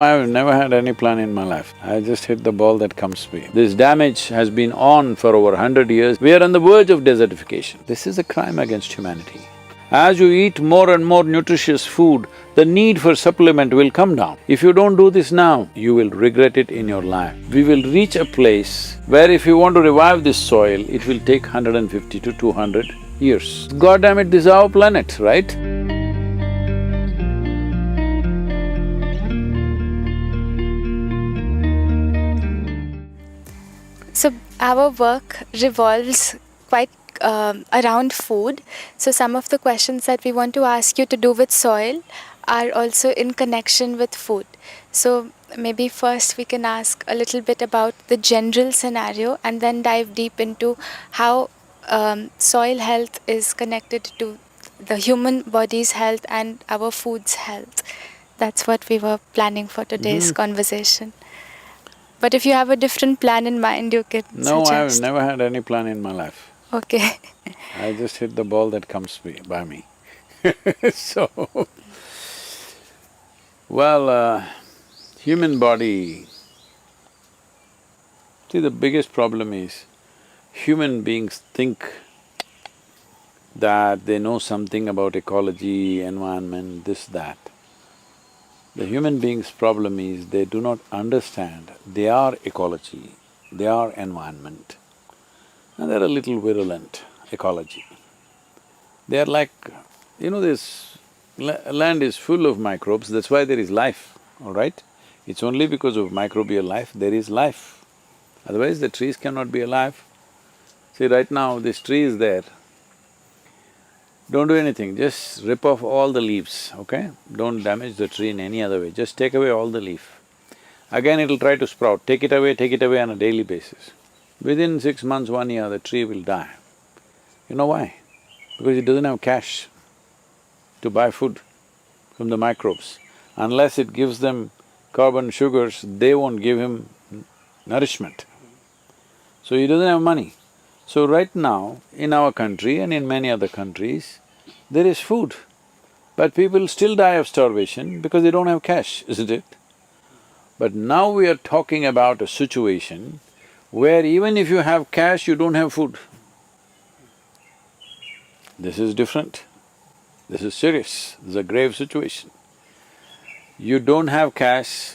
I've never had any plan in my life. I just hit the ball that comes to me. This damage has been on for over 100 years. We are on the verge of desertification. This is a crime against humanity. As you eat more and more nutritious food, the need for supplement will come down. If you don't do this now, you will regret it in your life. We will reach a place where if you want to revive this soil, it will take 150 to 200 years. God damn it, this is our planet, right? So our work revolves quite around food. So some of the questions that we want to ask you to do with soil are also in connection with food. So maybe first we can ask a little bit about the general scenario and then dive deep into how soil health is connected to the human body's health and our food's health. That's what we were planning for today's conversation. But if you have a different plan in mind, you can No, I've suggest. never had any plan in my life. Okay. I just hit the ball that comes by me. So, well, human body… See, the biggest problem is human beings think that they know something about ecology, environment, this, that. The human being's problem is they do not understand they are ecology, they are environment, and they're a little virulent ecology. They are like, this land is full of microbes, that's why there is life, all right? It's only because of microbial life there is life, otherwise the trees cannot be alive. See, right now this tree is there, don't do anything, just rip off all the leaves, okay? Don't damage the tree in any other way, just take away all the leaf. Again it'll try to sprout, take it away on a daily basis. Within 6 months, 1 year, the tree will die. You know why? Because it doesn't have cash to buy food from the microbes. Unless it gives them carbon sugars, they won't give him nourishment. So he doesn't have money. So right now, in our country and in many other countries, there is food, but people still die of starvation because they don't have cash, isn't it? But now we are talking about a situation where even if you have cash, you don't have food. This is different. This is serious. This is a grave situation. You don't have cash,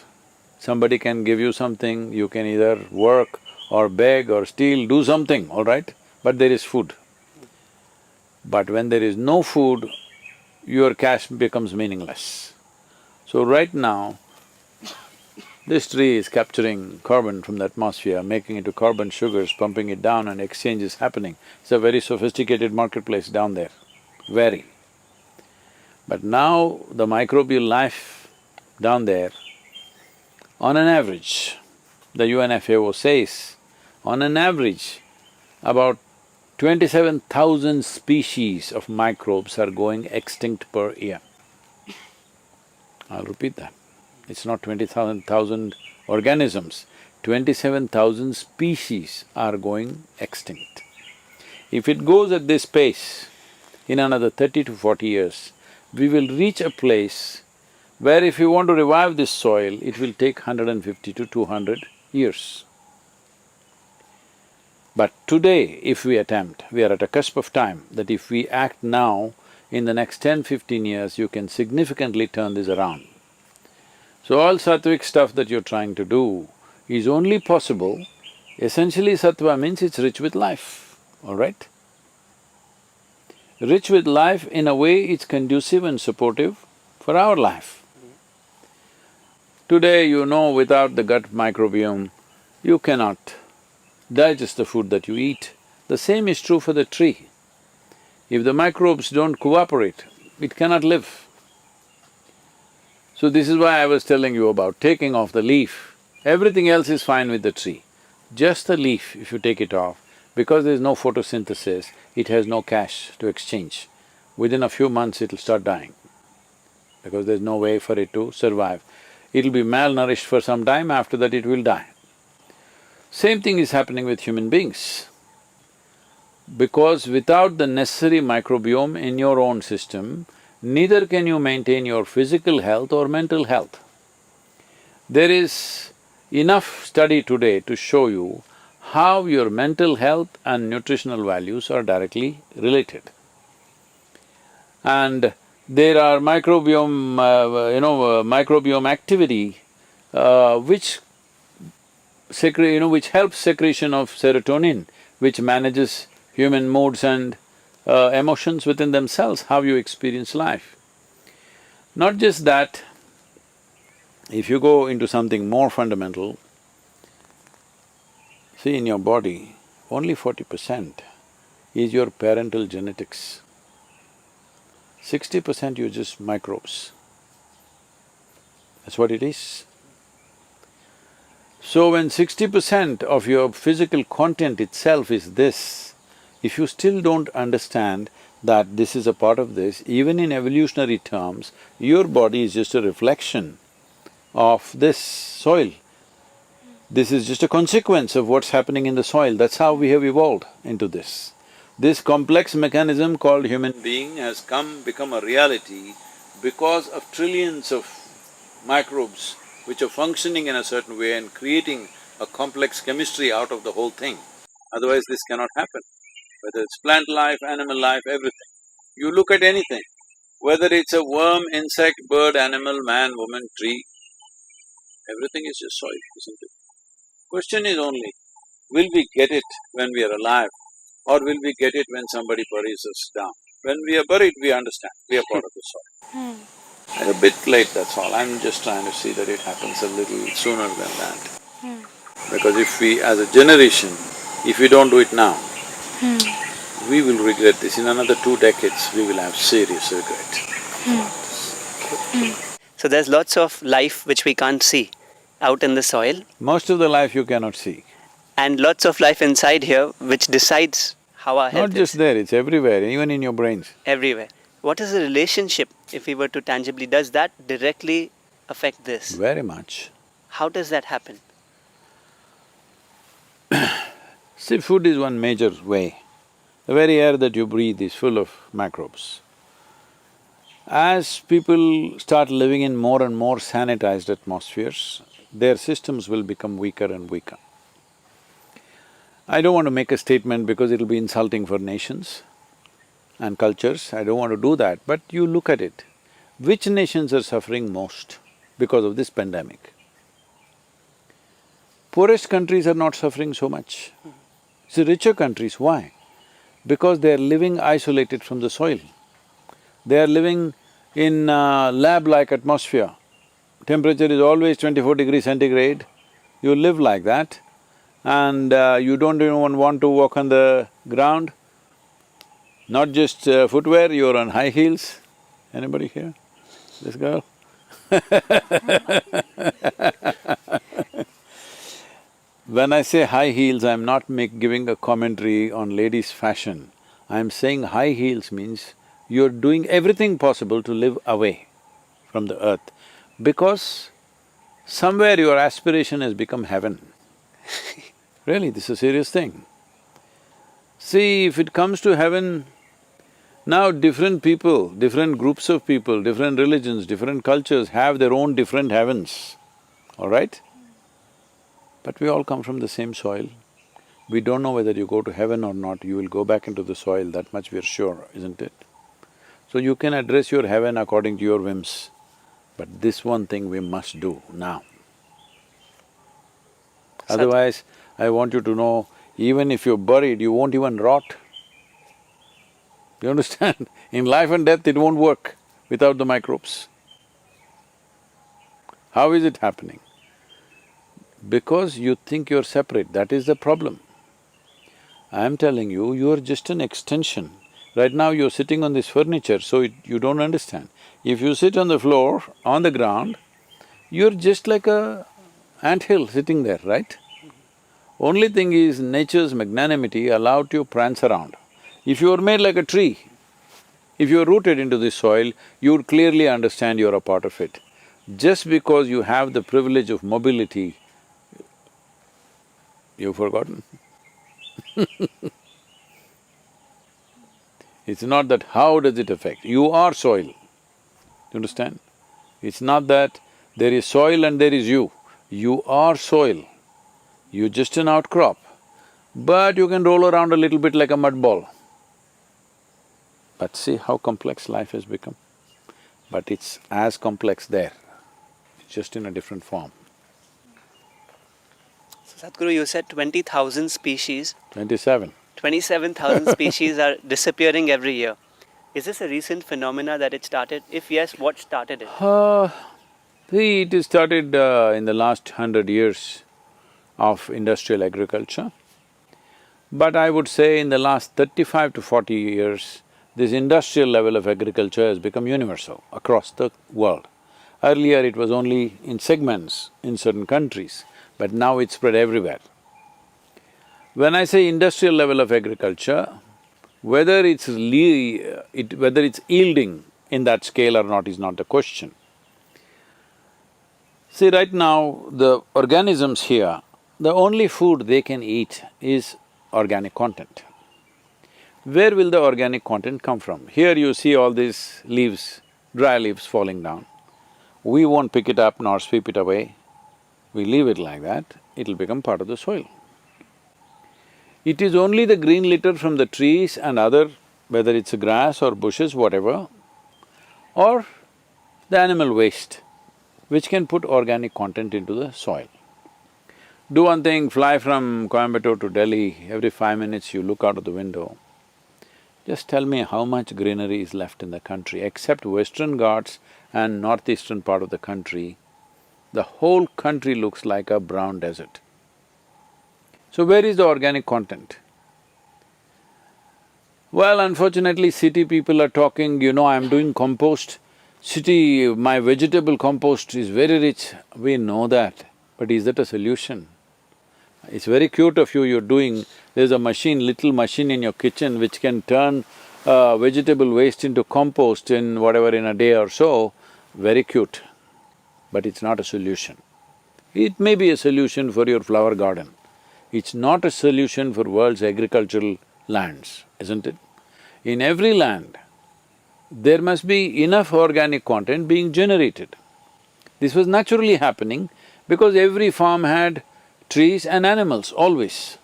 somebody can give you something, you can either work or beg or steal, do something, all right? But there is food. But when there is no food, your cash becomes meaningless. So right now, this tree is capturing carbon from the atmosphere, making it to carbon sugars, pumping it down, and exchange is happening. It's a very sophisticated marketplace down there, very. But now the microbial life down there, on an average, the UNFAO says, on an average, about 27,000 species of microbes are going extinct per year. I'll repeat that. It's not 20,000 organisms, 27,000 species are going extinct. If it goes at this pace, in another 30 to 40 years, we will reach a place where if you want to revive this soil, it will take 150 to 200 years. But today, if we attempt, we are at a cusp of time that if we act now, in the next 10–15 years, you can significantly turn this around. So all Satvic stuff that you're trying to do is only possible, essentially Sattva means it's rich with life, all right? Rich with life in a way it's conducive and supportive for our life. Today, without the gut microbiome, you cannot digest the food that you eat. The same is true for the tree. If the microbes don't cooperate, it cannot live. So this is why I was telling you about taking off the leaf. Everything else is fine with the tree. Just the leaf, if you take it off, because there's no photosynthesis, it has no cash to exchange. Within a few months it'll start dying, because there's no way for it to survive. It'll be malnourished for some time, after that it will die. Same thing is happening with human beings. Because without the necessary microbiome in your own system, neither can you maintain your physical health or mental health. There is enough study today to show you how your mental health and nutritional values are directly related. And there are microbiome, microbiome activity which which helps secretion of serotonin, which manages human moods and emotions within themselves, how you experience life. Not just that, if you go into something more fundamental, see, in your body, only 40% is your parental genetics. 60% you're just microbes. That's what it is. So when 60% of your physical content itself is this, if you still don't understand that this is a part of this, even in evolutionary terms, your body is just a reflection of this soil. This is just a consequence of what's happening in the soil, that's how we have evolved into this. This complex mechanism called human being has become a reality because of trillions of microbes which are functioning in a certain way and creating a complex chemistry out of the whole thing. Otherwise this cannot happen, whether it's plant life, animal life, everything. You look at anything, whether it's a worm, insect, bird, animal, man, woman, tree, everything is just soil, isn't it? Question is only, will we get it when we are alive or will we get it when somebody buries us down? When we are buried, we understand, we are part of the soil. A bit late, that's all. I'm just trying to see that it happens a little sooner than that. Because if we, as a generation, if we don't do it now, we will regret this. In another 2 decades, we will have serious regret. So there's lots of life which we can't see out in the soil. Most of the life you cannot see. And lots of life inside here which decides how our health Not just is. there, it's everywhere, even in your brains. Everywhere. What is the relationship, if we were to tangibly, does that directly affect this? Very much. How does that happen? See, food is one major way. The very air that you breathe is full of microbes. As people start living in more and more sanitized atmospheres, their systems will become weaker and weaker. I don't want to make a statement because it'll be insulting for nations and cultures, I don't want to do that, but you look at it. Which nations are suffering most because of this pandemic? Poorest countries are not suffering so much. It's the richer countries, why? Because they are living isolated from the soil. They are living in a lab-like atmosphere. Temperature is always 24 degrees centigrade, you live like that, and you don't even want to walk on the ground. Not just footwear, you're on high heels. Anybody here? This girl? When I say high heels, I'm not giving a commentary on ladies' fashion. I'm saying high heels means you're doing everything possible to live away from the earth, because somewhere your aspiration has become heaven. Really, this is a serious thing. See, if it comes to heaven, now different people, different groups of people, different religions, different cultures have their own different heavens, all right? But we all come from the same soil. We don't know whether you go to heaven or not, you will go back into the soil, that much we are sure, isn't it? So you can address your heaven according to your whims, but this one thing we must do now. Otherwise, I want you to know, even if you're buried, you won't even rot. You understand? In life and death, it won't work without the microbes. How is it happening? Because you think you're separate, that is the problem. I'm telling you, you're just an extension. Right now you're sitting on this furniture, so you don't understand. If you sit on the floor, on the ground, you're just like a anthill sitting there, right? Only thing is, nature's magnanimity allowed you to prance around. If you were made like a tree, if you're rooted into this soil, you would clearly understand you're a part of it. Just because you have the privilege of mobility, you've forgotten. It's not that how does it affect, you are soil, you understand? It's not that There is soil and there is you. You are soil, you're just an outcrop, but you can roll around a little bit like a mud ball. But see how complex life has become. But it's as complex there, it's just in a different form. So Sadhguru, you said 20,000 species. 27. 27,000 species are disappearing every year. Is this a recent phenomena that it started? If yes, what started it? See, it is started in the last 100 years of industrial agriculture. But I would say in the last 35 to 40 years, this industrial level of agriculture has become universal across the world. Earlier it was only in segments in certain countries, but now it's spread everywhere. When I say industrial level of agriculture, whether it's yielding in that scale or not is not the question. See, right now, the organisms here, the only food they can eat is organic content. Where will the organic content come from? Here you see all these leaves, dry leaves falling down. We won't pick it up nor sweep it away. We leave it like that, it'll become part of the soil. It is only the green litter from the trees and other, whether it's grass or bushes, whatever, or the animal waste, which can put organic content into the soil. Do one thing, fly from Coimbatore to Delhi, every 5 minutes you look out of the window. Just tell me how much greenery is left in the country, except Western Ghats and northeastern part of the country. The whole country looks like a brown desert. So where is the organic content? Well, unfortunately, city people are talking, I'm doing compost. City, my vegetable compost is very rich. We know that, but is that a solution? It's very cute of you, you're doing… There's a machine, little machine in your kitchen which can turn vegetable waste into compost in whatever, in a day or so, very cute. But it's not a solution. It may be a solution for your flower garden. It's not a solution for world's agricultural lands, isn't it? In every land, there must be enough organic content being generated. This was naturally happening because every farm had trees and animals, always.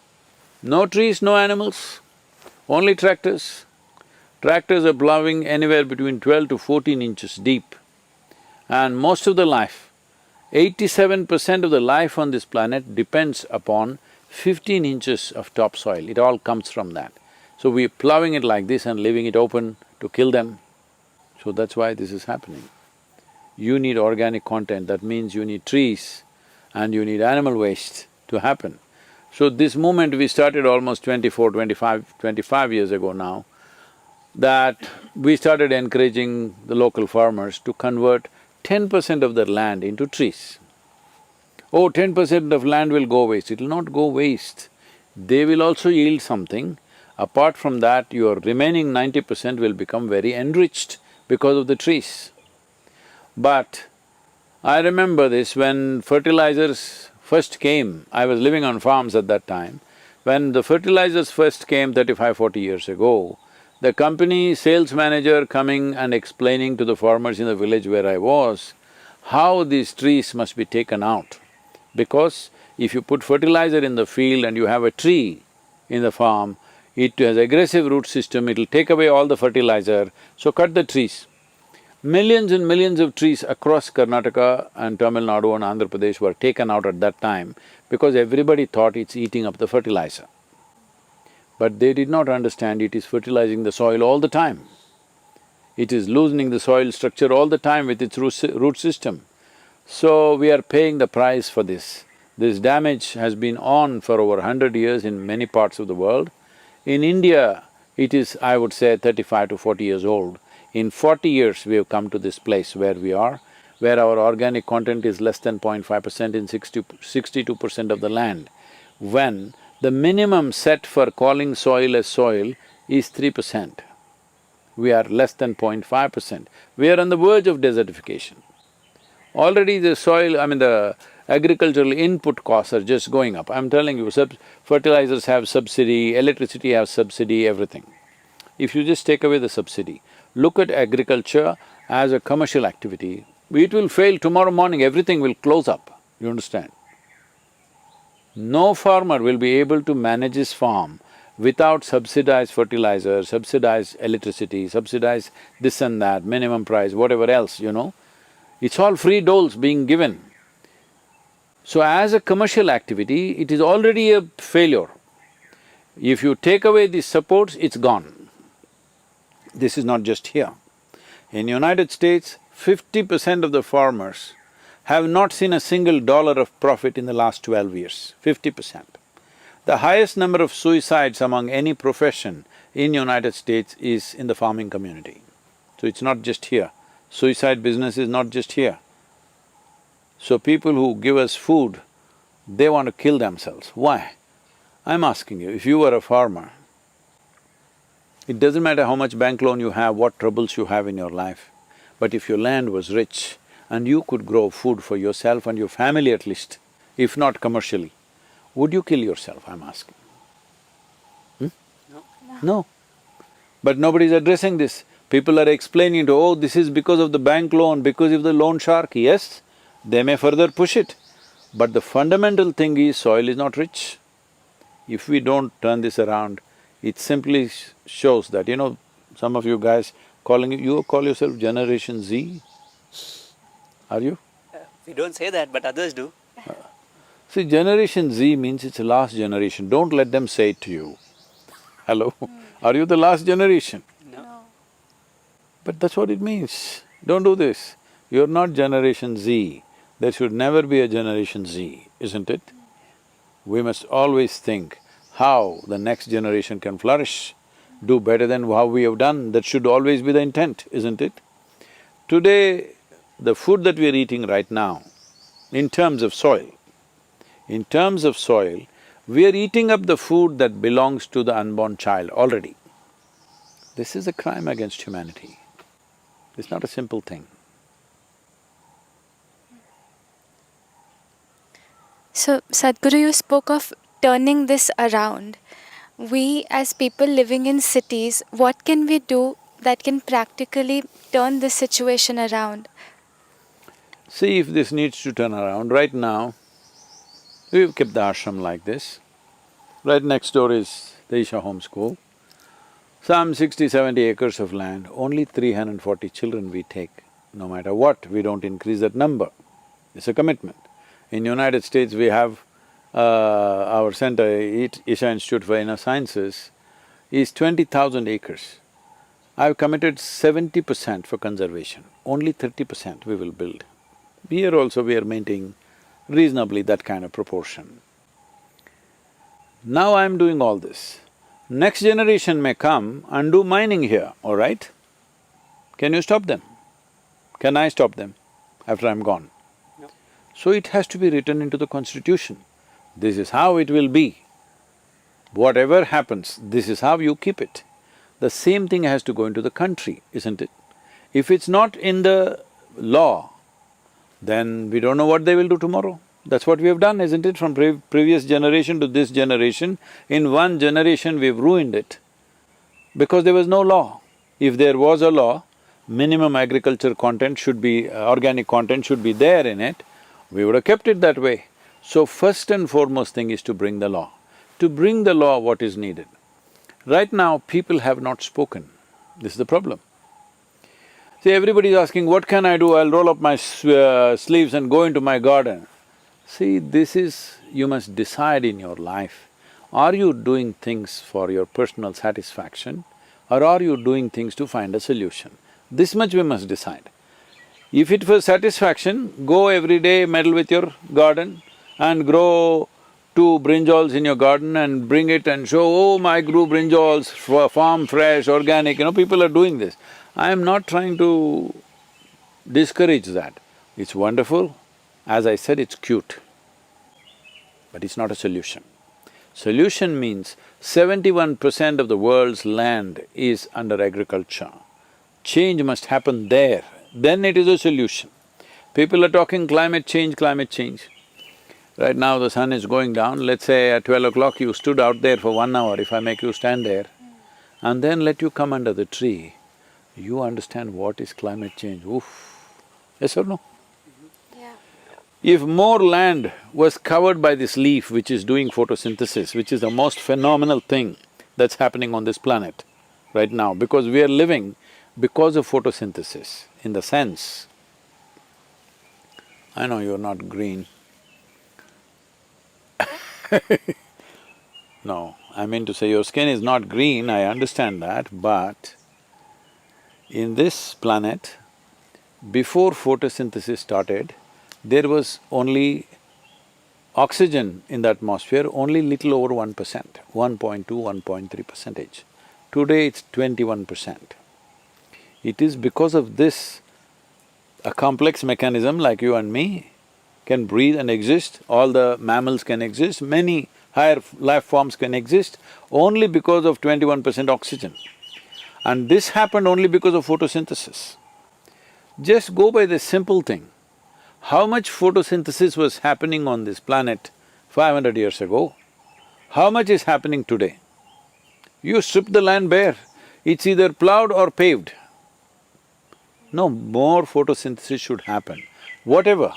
No trees, no animals, only tractors. Tractors are plowing anywhere between 12 to 14 inches deep. And most of the life, 87% of the life on this planet depends upon 15 inches of topsoil, it all comes from that. So we're plowing it like this and leaving it open to kill them. So that's why this is happening. You need organic content, that means you need trees and you need animal waste to happen. So this movement we started almost 25 years ago now, that we started encouraging the local farmers to convert 10% of their land into trees. Oh, 10% of land will go waste, it'll not go waste. They will also yield something. Apart from that, your remaining 90% will become very enriched because of the trees. But I remember this, when fertilizers first came, I was living on farms at that time, when the fertilizers first came 35–40 years ago, the company sales manager coming and explaining to the farmers in the village where I was, how these trees must be taken out. Because if you put fertilizer in the field and you have a tree in the farm, it has aggressive root system, it'll take away all the fertilizer, so cut the trees. Millions and millions of trees across Karnataka and Tamil Nadu and Andhra Pradesh were taken out at that time because everybody thought it's eating up the fertilizer. But they did not understand it is fertilizing the soil all the time. It is loosening the soil structure all the time with its root system. So we are paying the price for this. This damage has been on for over 100 years in many parts of the world. In India, it is, I would say, 35 to 40 years old. In 40 years, we have come to this place where we are, where our organic content is less than 0.5% in 62% of the land, when the minimum set for calling soil as soil is 3%. We are less than 0.5%. We are on the verge of desertification. Already the soil, the agricultural input costs are just going up. I'm telling you, fertilizers have subsidy, electricity has subsidy, everything. If you just take away the subsidy, look at agriculture as a commercial activity, it will fail tomorrow morning, everything will close up, you understand? No farmer will be able to manage his farm without subsidized fertilizer, subsidized electricity, subsidized this and that, minimum price, whatever else, you know. It's all free doles being given. So as a commercial activity, it is already a failure. If you take away these supports, it's gone. This is not just here. In United States, 50% of the farmers have not seen a single dollar of profit in the last 12 years, 50%. The highest number of suicides among any profession in United States is in the farming community. So it's not just here. Suicide business is not just here. So people who give us food, they want to kill themselves. Why? I'm asking you, if you were a farmer, it doesn't matter how much bank loan you have, what troubles you have in your life, but if your land was rich and you could grow food for yourself and your family at least, if not commercially, would you kill yourself, I'm asking? No. No. But nobody's addressing this. People are explaining to, oh, this is because of the bank loan, because of the loan shark. Yes, they may further push it, but the fundamental thing is soil is not rich. If we don't turn this around, it simply shows that, you know, some of you guys calling you call yourself Generation Z? Are you? We don't say that, but others do. See, Generation Z means it's the last generation, don't let them say it to you. Hello? Are you the last generation? No. But that's what it means. Don't do this. You're not Generation Z. There should never be a Generation Z, isn't it? We must always think how the next generation can flourish, do better than how we have done. That should always be the intent, isn't it? Today, the food that we are eating right now, in terms of soil, we are eating up the food that belongs to the unborn child already. This is a crime against humanity. It's not a simple thing. So, Sadhguru, you spoke of turning this around. We as people living in cities, what can we do that can practically turn this situation around? See if this needs to turn around. Right now, we've kept the ashram like this. Right next door is the Isha Home School. Some 60-70 acres of land, only 340 children we take. No matter what, we don't increase that number. It's a commitment. In United States, we have our center, Isha Institute for Inner Sciences, is 20,000 acres. I've committed 70% for conservation, only 30% we will build. Here also we are maintaining reasonably that kind of proportion. Now I'm doing all this. Next generation may come and do mining here, all right? Can you stop them? Can I stop them after I'm gone? No. So it has to be written into the constitution. This is how it will be. Whatever happens, this is how you keep it. The same thing has to go into the country, isn't it? If it's not in the law, then we don't know what they will do tomorrow. That's what we have done, isn't it? From previous generation to this generation, in one generation we've ruined it because there was no law. If there was a law, minimum agriculture content should be… organic content should be there in it, we would have kept it that way. So first and foremost thing is to bring the law. To bring the law, what is needed? Right now, people have not spoken. This is the problem. See, everybody is asking, what can I do? I'll roll up my sleeves and go into my garden. See, this is… you must decide in your life, are you doing things for your personal satisfaction or are you doing things to find a solution? This much we must decide. If it was satisfaction, go every day, meddle with your garden and grow 2 brinjals in your garden and bring it and show, oh, I grew brinjals, farm fresh, organic, you know, people are doing this. I am not trying to discourage that. It's wonderful. As I said, it's cute, but it's not a solution. Solution means 71% of the world's land is under agriculture. Change must happen there, then it is a solution. People are talking climate change, climate change. Right now the sun is going down, let's say at 12 o'clock you stood out there for 1 hour, if I make you stand there, and then let you come under the tree, you understand what is climate change, oof, Yes or no? Yeah. If more land was covered by this leaf which is doing photosynthesis, which is the most phenomenal thing that's happening on this planet right now, because we are living because of photosynthesis, in the sense, I know you're not green. No, I mean to say your skin is not green, I understand that, but in this planet, before photosynthesis started, there was only oxygen in the atmosphere, only little over 1%, 1.2, 1.3 percentage. Today it's 21%. It is because of this, a complex mechanism like you and me can breathe and exist, all the mammals can exist, many higher life forms can exist, only because of 21% oxygen. And this happened only because of photosynthesis. Just go by this simple thing. How much photosynthesis was happening on this planet 500 years ago? How much is happening today? You strip the land bare, it's either plowed or paved. No, more photosynthesis should happen. Whatever,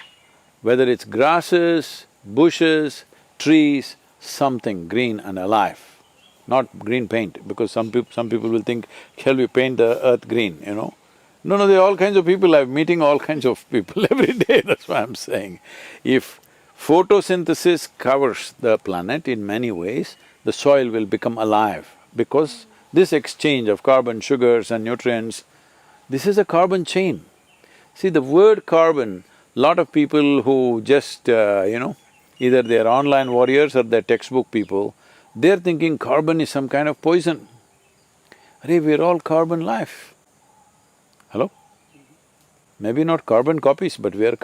whether it's grasses, bushes, trees, something green and alive. Not green paint, because some people will think, shall we paint the earth green, you know? No, there are all kinds of people, I'm meeting all kinds of people every day, that's why I'm saying. If photosynthesis covers the planet in many ways, the soil will become alive, because this exchange of carbon, sugars and nutrients, this is a carbon chain. See, the word carbon, lot of people who just, either they're online warriors or they're textbook people, they're thinking carbon is some kind of poison. Arey, we're all carbon life. Hello? Maybe not carbon copies, but we are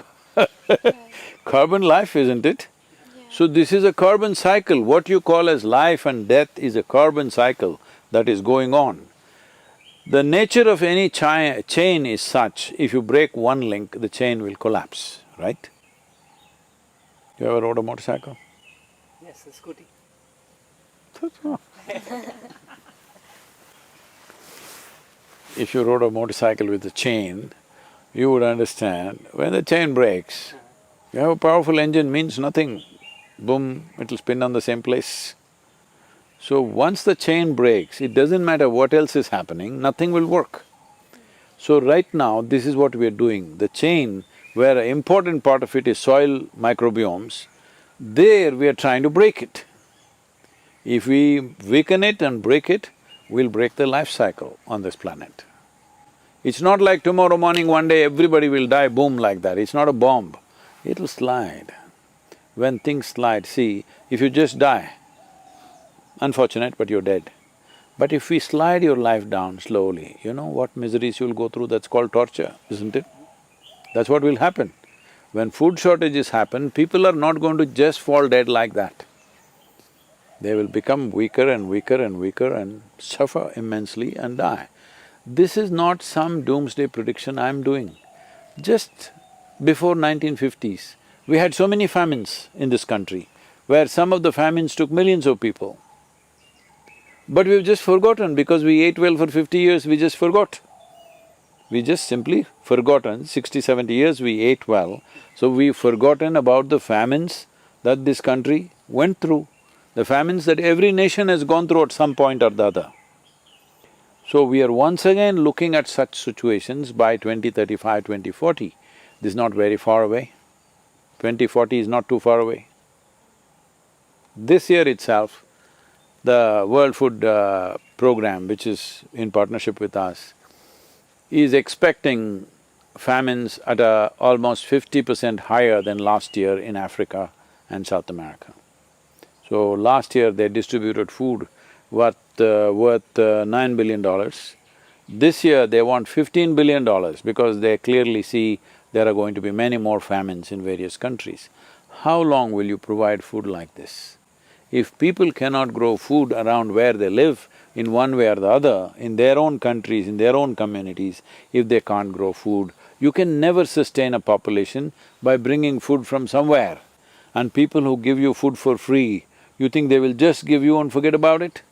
carbon life, isn't it? Yeah. So this is a carbon cycle. What you call as life and death is a carbon cycle that is going on. The nature of any chain is such, if you break one link, the chain will collapse, right? You ever rode a motorcycle? Yes, the scooty. If you rode a motorcycle with a chain, you would understand, when the chain breaks, you have a powerful engine means nothing, boom, it'll spin on the same place. So once the chain breaks, it doesn't matter what else is happening, nothing will work. So right now, this is what we are doing. The chain, where an important part of it is soil microbiomes, there we are trying to break it. If we weaken it and break it, we'll break the life cycle on this planet. It's not like tomorrow morning, one day everybody will die, boom, like that. It's not a bomb. It'll slide. When things slide, see, if you just die, unfortunate, but you're dead. But if we slide your life down slowly, you know what miseries you'll go through, that's called torture, isn't it? That's what will happen. When food shortages happen, people are not going to just fall dead like that. They will become weaker and weaker and weaker and suffer immensely and die. This is not some doomsday prediction I'm doing. Just before 1950s, we had so many famines in this country, where some of the famines took millions of people. But we've just forgotten, because we ate well for 50 years, we just forgot. We just simply forgotten, 60, 70 years we ate well, so we've forgotten about the famines that this country went through, the famines that every nation has gone through at some point or the other. So we are once again looking at such situations by 2035, 2040. This is not very far away. 2040 is not too far away. This year itself, the World Food Program, which is in partnership with us, is expecting famines at almost 50% higher than last year in Africa and South America. So last year they distributed food worth $9 billion. This year they want $15 billion because they clearly see there are going to be many more famines in various countries. How long will you provide food like this? If people cannot grow food around where they live in one way or the other, in their own countries, in their own communities, if they can't grow food, you can never sustain a population by bringing food from somewhere. And people who give you food for free, you think they will just give you and forget about it?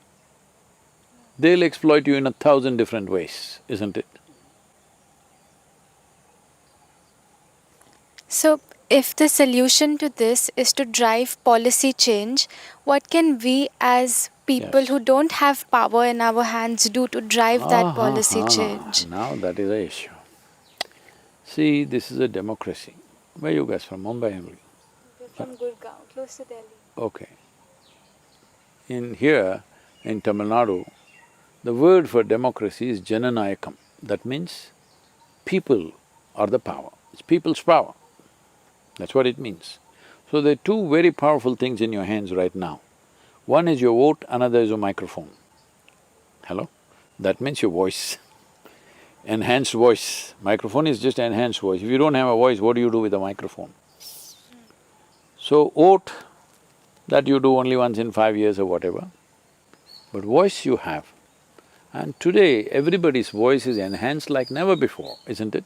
They'll exploit you in 1,000 different ways, isn't it? So, if the solution to this is to drive policy change, what can we as people Yes. who don't have power in our hands do to drive that policy change? Now that is the issue. See, this is a democracy. Where you guys from? Mumbai only? We're from Gurgaon, close to Delhi. Okay. In here, in Tamil Nadu, the word for democracy is Jananayakam. That means people are the power. It's people's power. That's what it means. So there are two very powerful things in your hands right now. One is your vote, another is your microphone. Hello? That means your voice. Enhanced voice. Microphone is just enhanced voice. If you don't have a voice, what do you do with a microphone? So vote, that you do only once in 5 years or whatever, but voice you have. And today, everybody's voice is enhanced like never before, isn't it?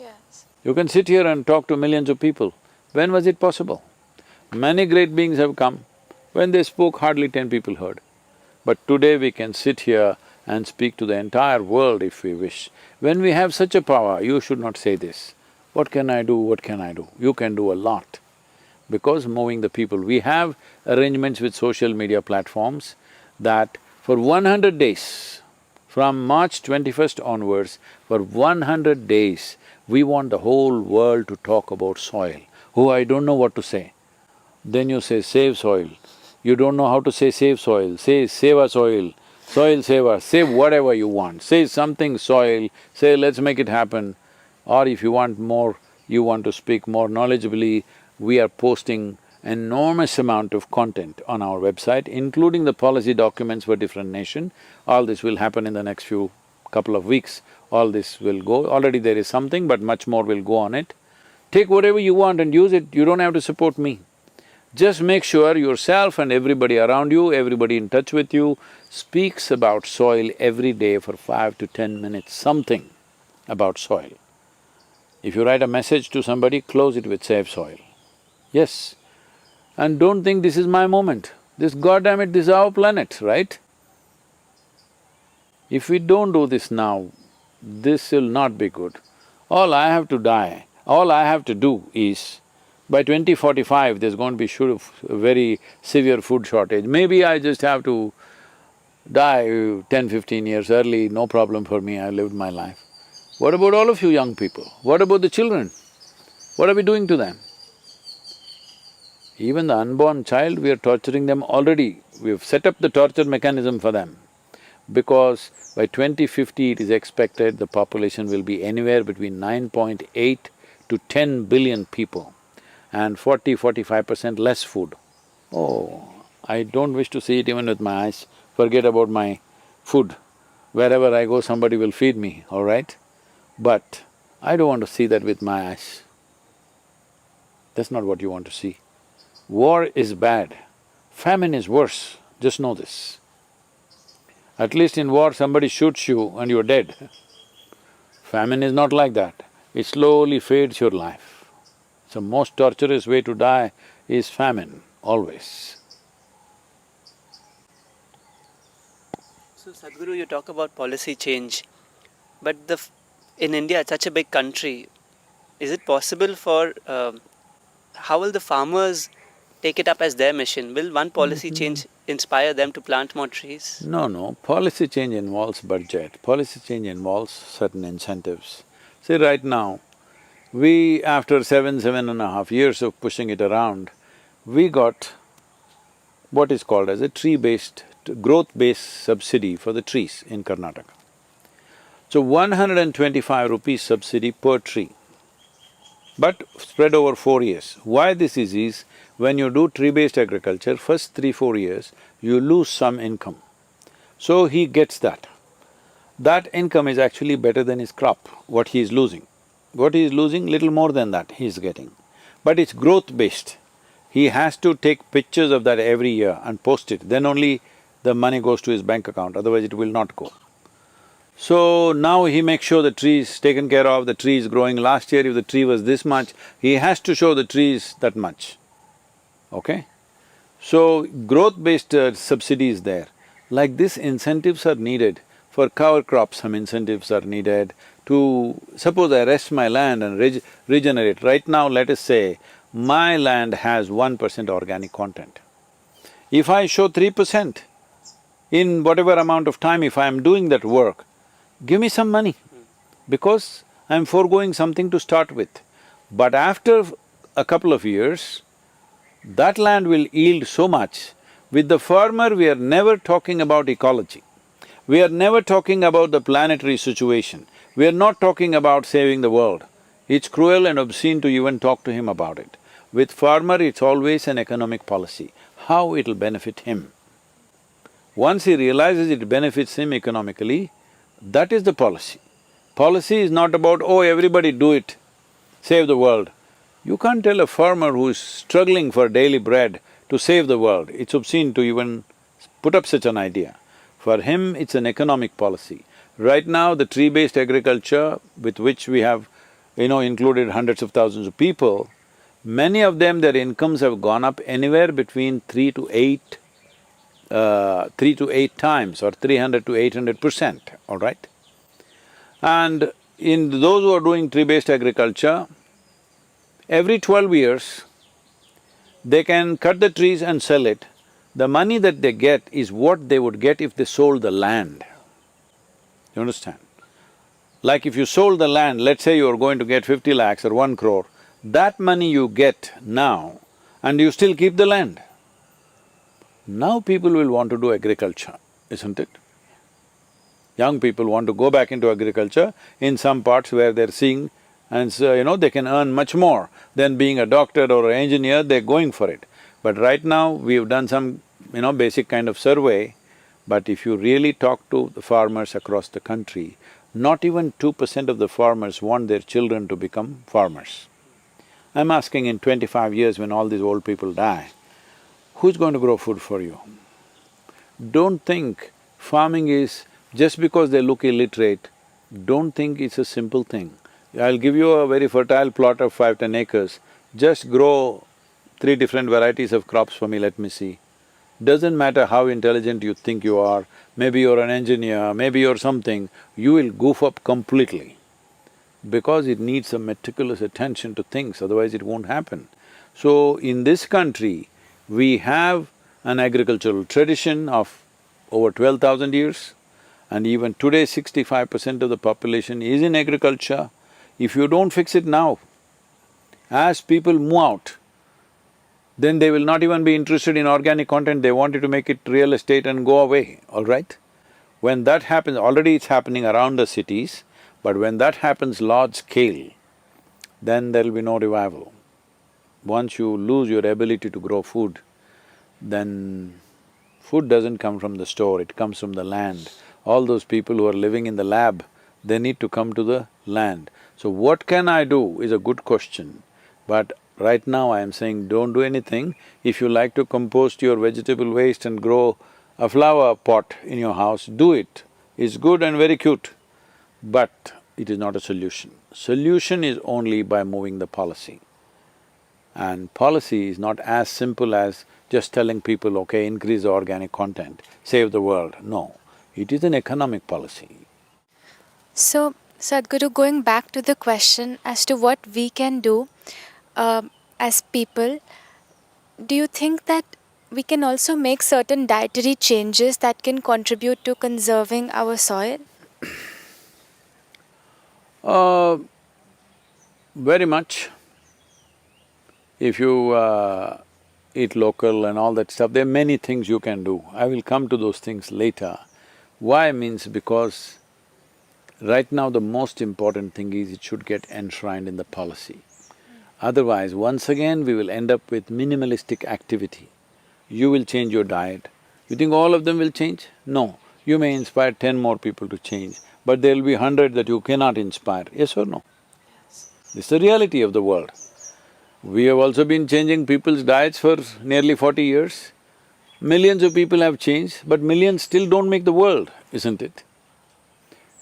Yes. You can sit here and talk to millions of people. When was it possible? Many great beings have come. When they spoke, hardly 10 people heard. But today we can sit here and speak to the entire world if we wish. When we have such a power, you should not say this, what can I do, what can I do? You can do a lot. Because moving the people, we have arrangements with social media platforms that for 100 days, from March 21st onwards, for 100 days, we want the whole world to talk about soil. Oh, I don't know what to say. Then you say, save soil. You don't know how to say save soil, say save our soil, soil save us, say whatever you want. Say something soil, say let's make it happen. Or if you want more, you want to speak more knowledgeably, we are posting enormous amount of content on our website, including the policy documents for different nation. All this will happen in the next couple of weeks. All this will go, already there is something, but much more will go on it. Take whatever you want and use it, you don't have to support me. Just make sure yourself and everybody around you, everybody in touch with you, speaks about soil every day for 5 to 10 minutes, something about soil. If you write a message to somebody, close it with save soil. Yes. And don't think this is my moment. This goddammit, this is our planet, right? If we don't do this now, this will not be good. All I have to do is, by 2045, there's going to be a very severe food shortage. Maybe I just have to die 10-15 years early, no problem for me, I lived my life. What about all of you young people? What about the children? What are we doing to them? Even the unborn child, we are torturing them already. We've set up the torture mechanism for them. Because by 2050, it is expected the population will be anywhere between 9.8 to 10 billion people and 40–45% less food. Oh, I don't wish to see it even with my eyes. Forget about my food. Wherever I go, somebody will feed me, all right? But I don't want to see that with my eyes. That's not what you want to see. War is bad, famine is worse, just know this. At least in war, somebody shoots you and you're dead. Famine is not like that, it slowly fades your life. So most torturous way to die is famine, always. So Sadhguru, you talk about policy change, but in India, it's such a big country, is it possible for… how will the farmers take it up as their mission? Will one policy change inspire them to plant more trees? No, policy change involves budget, policy change involves certain incentives. See, right now, after 7.5 years of pushing it around, we got what is called as a growth-based subsidy for the trees in Karnataka. So 125 rupees subsidy per tree, but spread over 4 years. Why this is when you do tree-based agriculture, first 3–4 years, you lose some income. So he gets that. That income is actually better than his crop, what he is losing. What he is losing, little more than that he is getting. But it's growth-based. He has to take pictures of that every year and post it, then only the money goes to his bank account, otherwise it will not go. So now he makes sure the tree is taken care of, the tree is growing. Last year if the tree was this much, he has to show the tree is that much, okay? So growth-based subsidy is there. Like this, incentives are needed. For cover crops, some incentives are needed. to… Suppose I rest my land and regenerate. Right now, let us say, my land has 1% organic content. If I show 3%, in whatever amount of time, if I am doing that work, give me some money, because I'm foregoing something to start with. But after a couple of years, that land will yield so much. With the farmer, we are never talking about ecology. We are never talking about the planetary situation. We are not talking about saving the world. It's cruel and obscene to even talk to him about it. With farmer, it's always an economic policy, how it'll benefit him. Once he realizes it benefits him economically, that is the policy. Policy is not about, oh, everybody do it, save the world. You can't tell a farmer who is struggling for daily bread to save the world. It's obscene to even put up such an idea. For him, it's an economic policy. Right now, the tree-based agriculture with which we have, included hundreds of thousands of people, many of them, their incomes have gone up anywhere between 3 to 8 times or 300 to 800%, all right? And in those who are doing tree-based agriculture, every 12 years, they can cut the trees and sell it. The money that they get is what they would get if they sold the land. You understand? Like if you sold the land, let's say you are going to get 50 lakhs or 1 crore, that money you get now and you still keep the land. Now people will want to do agriculture, isn't it? Young people want to go back into agriculture in some parts where they're seeing, and so, they can earn much more than being a doctor or an engineer, they're going for it. But right now, we've done some, basic kind of survey, but if you really talk to the farmers across the country, not even 2% of the farmers want their children to become farmers. I'm asking, in 25 years when all these old people die, who's going to grow food for you? Don't think farming is… just because they look illiterate, don't think it's a simple thing. I'll give you a very fertile plot of 5–10 acres, just grow 3 different varieties of crops for me, let me see. Doesn't matter how intelligent you think you are, maybe you're an engineer, maybe you're something, you will goof up completely. Because it needs some meticulous attention to things, otherwise it won't happen. So, in this country, we have an agricultural tradition of over 12,000 years, and even today 65% of the population is in agriculture. If you don't fix it now, as people move out, then they will not even be interested in organic content, they want you to make it real estate and go away, all right? When that happens, already it's happening around the cities, but when that happens large scale, then there'll be no revival. Once you lose your ability to grow food, then food doesn't come from the store, it comes from the land. All those people who are living in the lab, they need to come to the land. So what can I do is a good question, but right now I am saying don't do anything. If you like to compost your vegetable waste and grow a flower pot in your house, do it. It's good and very cute, but it is not a solution. Solution is only by moving the policy. And policy is not as simple as just telling people, okay, increase the organic content, save the world. No, it is an economic policy. So, Sadhguru, going back to the question as to what we can do as people, do you think that we can also make certain dietary changes that can contribute to conserving our soil? Very much. If you eat local and all that stuff, there are many things you can do. I will come to those things later. Why means because right now the most important thing is it should get enshrined in the policy. Otherwise, once again we will end up with minimalistic activity. You will change your diet. You think all of them will change? No. You may inspire 10 more people to change, but there'll be 100 that you cannot inspire, yes or no? Yes. It's the reality of the world. We have also been changing people's diets for nearly 40 years. Millions of people have changed, but millions still don't make the world, isn't it?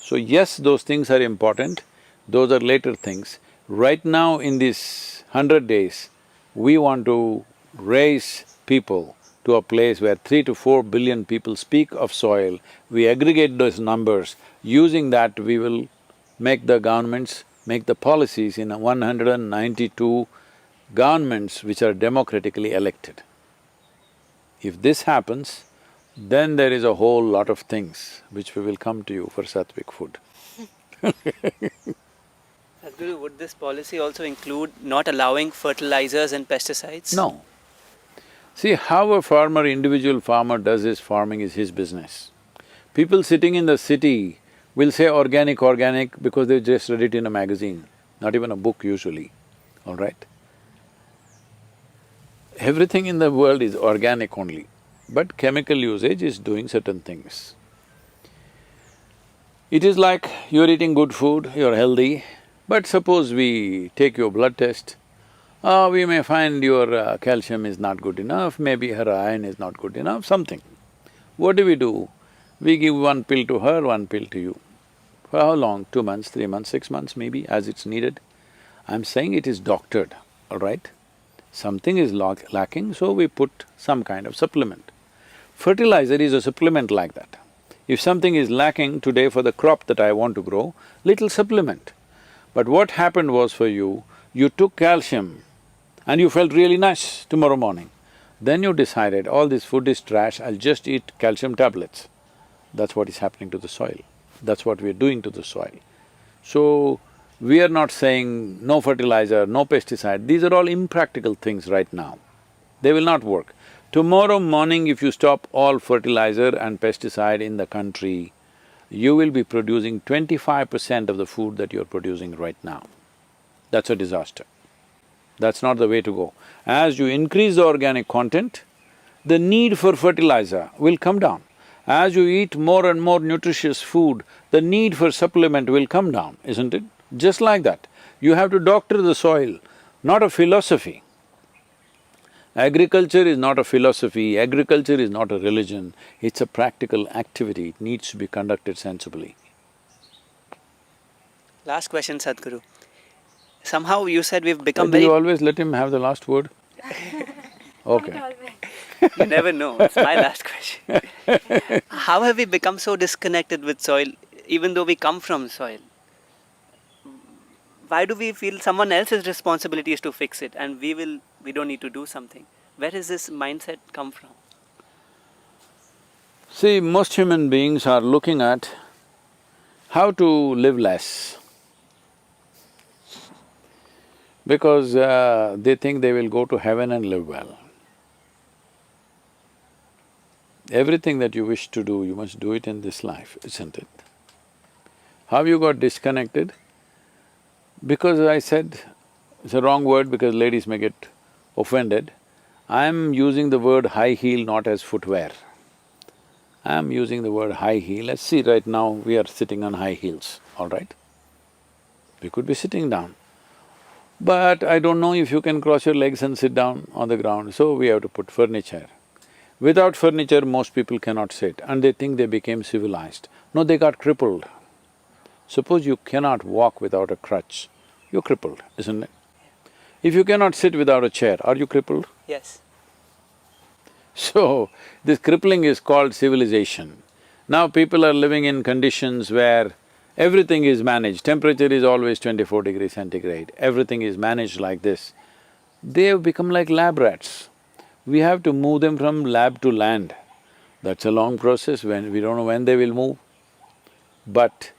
So yes, those things are important, those are later things. Right now in these 100 days, we want to raise people to a place where 3 to 4 billion people speak of soil, we aggregate those numbers, using that we will make the governments, make the policies in 192 governments which are democratically elected. If this happens, then there is a whole lot of things which we will come to you for Satvic food. Sadhguru, would this policy also include not allowing fertilizers and pesticides? No. See, how a farmer, individual farmer does his farming is his business. People sitting in the city will say organic, organic because they just read it in a magazine, not even a book usually, all right? Everything in the world is organic only, but chemical usage is doing certain things. It is like you're eating good food, you're healthy, but suppose we take your blood test, we may find your calcium is not good enough, maybe her iron is not good enough, something. What do? We give one pill to her, one pill to you. For how long? 2 months, 3 months, 6 months maybe, as it's needed. I'm saying it is doctored, all right? Something is lacking, so we put some kind of supplement. Fertilizer is a supplement like that. If something is lacking today for the crop that I want to grow, little supplement. But what happened was for you, you took calcium and you felt really nice tomorrow morning. Then you decided, all this food is trash, I'll just eat calcium tablets. That's what is happening to the soil. That's what we're doing to the soil. So, we are not saying no fertilizer, no pesticide, these are all impractical things right now. They will not work. Tomorrow morning if you stop all fertilizer and pesticide in the country, you will be producing 25% of the food that you're producing right now. That's a disaster. That's not the way to go. As you increase the organic content, the need for fertilizer will come down. As you eat more and more nutritious food, the need for supplement will come down, isn't it? Just like that, you have to doctor the soil, not a philosophy. Agriculture is not a philosophy, agriculture is not a religion, it's a practical activity, it needs to be conducted sensibly. Last question, Sadhguru. Somehow you said we've become Do very… you always let him have the last word? Okay. You never know, it's my last question. How have we become so disconnected with soil, even though we come from soil? Why do we feel someone else's responsibility is to fix it and we don't need to do something? Where does this mindset come from? See, most human beings are looking at how to live less. Because they think they will go to heaven and live well. Everything that you wish to do, you must do it in this life, isn't it? How you got disconnected? Because I said, it's a wrong word because ladies may get offended, I'm using the word high heel not as footwear. I'm using the word high heel. Let's see, right now we are sitting on high heels, all right? We could be sitting down. But I don't know if you can cross your legs and sit down on the ground, so we have to put furniture. Without furniture, most people cannot sit and they think they became civilized. No, they got crippled. Suppose you cannot walk without a crutch, you're crippled, isn't it? If you cannot sit without a chair, are you crippled? Yes. So, this crippling is called civilization. Now people are living in conditions where everything is managed, temperature is always 24 degrees centigrade, everything is managed like this. They have become like lab rats. We have to move them from lab to land. That's a long process when we don't know when they will move. But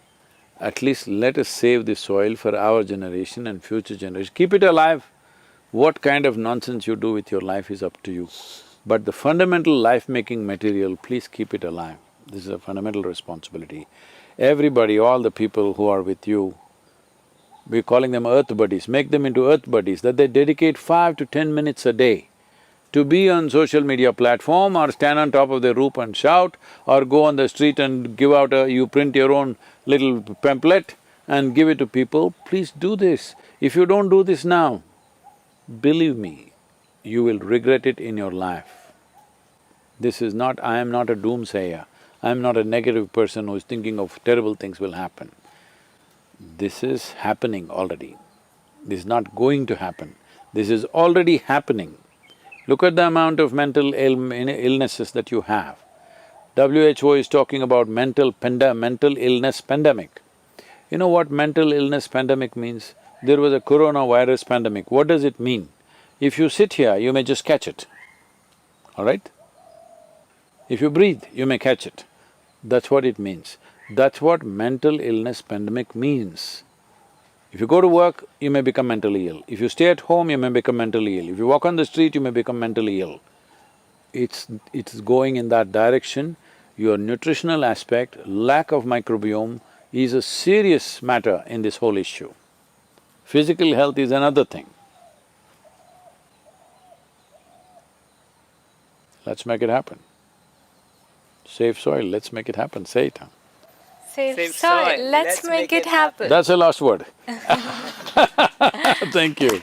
at least let us save the soil for our generation and future generations. Keep it alive. What kind of nonsense you do with your life is up to you. But the fundamental life-making material, please keep it alive. This is a fundamental responsibility. Everybody, all the people who are with you, we're calling them earth buddies, make them into earth buddies, that they dedicate 5 to 10 minutes a day to be on social media platform or stand on top of the roof and shout or go on the street and give out you print your own little pamphlet and give it to people, please do this. If you don't do this now, believe me, you will regret it in your life. This is not… I am not a doomsayer, I am not a negative person who is thinking of terrible things will happen. This is happening already. This is not going to happen, this is already happening. Look at the amount of mental illnesses that you have. WHO is talking about mental illness pandemic. You know what mental illness pandemic means? There was a coronavirus pandemic. What does it mean? If you sit here, you may just catch it, all right? If you breathe, you may catch it. That's what it means. That's what mental illness pandemic means. If you go to work, you may become mentally ill. If you stay at home, you may become mentally ill. If you walk on the street, you may become mentally ill. It's going in that direction. Your nutritional aspect, lack of microbiome is a serious matter in this whole issue. Physical health is another thing. Let's make it happen. Save soil, let's make it happen, say it. Save soil, let's make it happen. That's the last word. Thank you.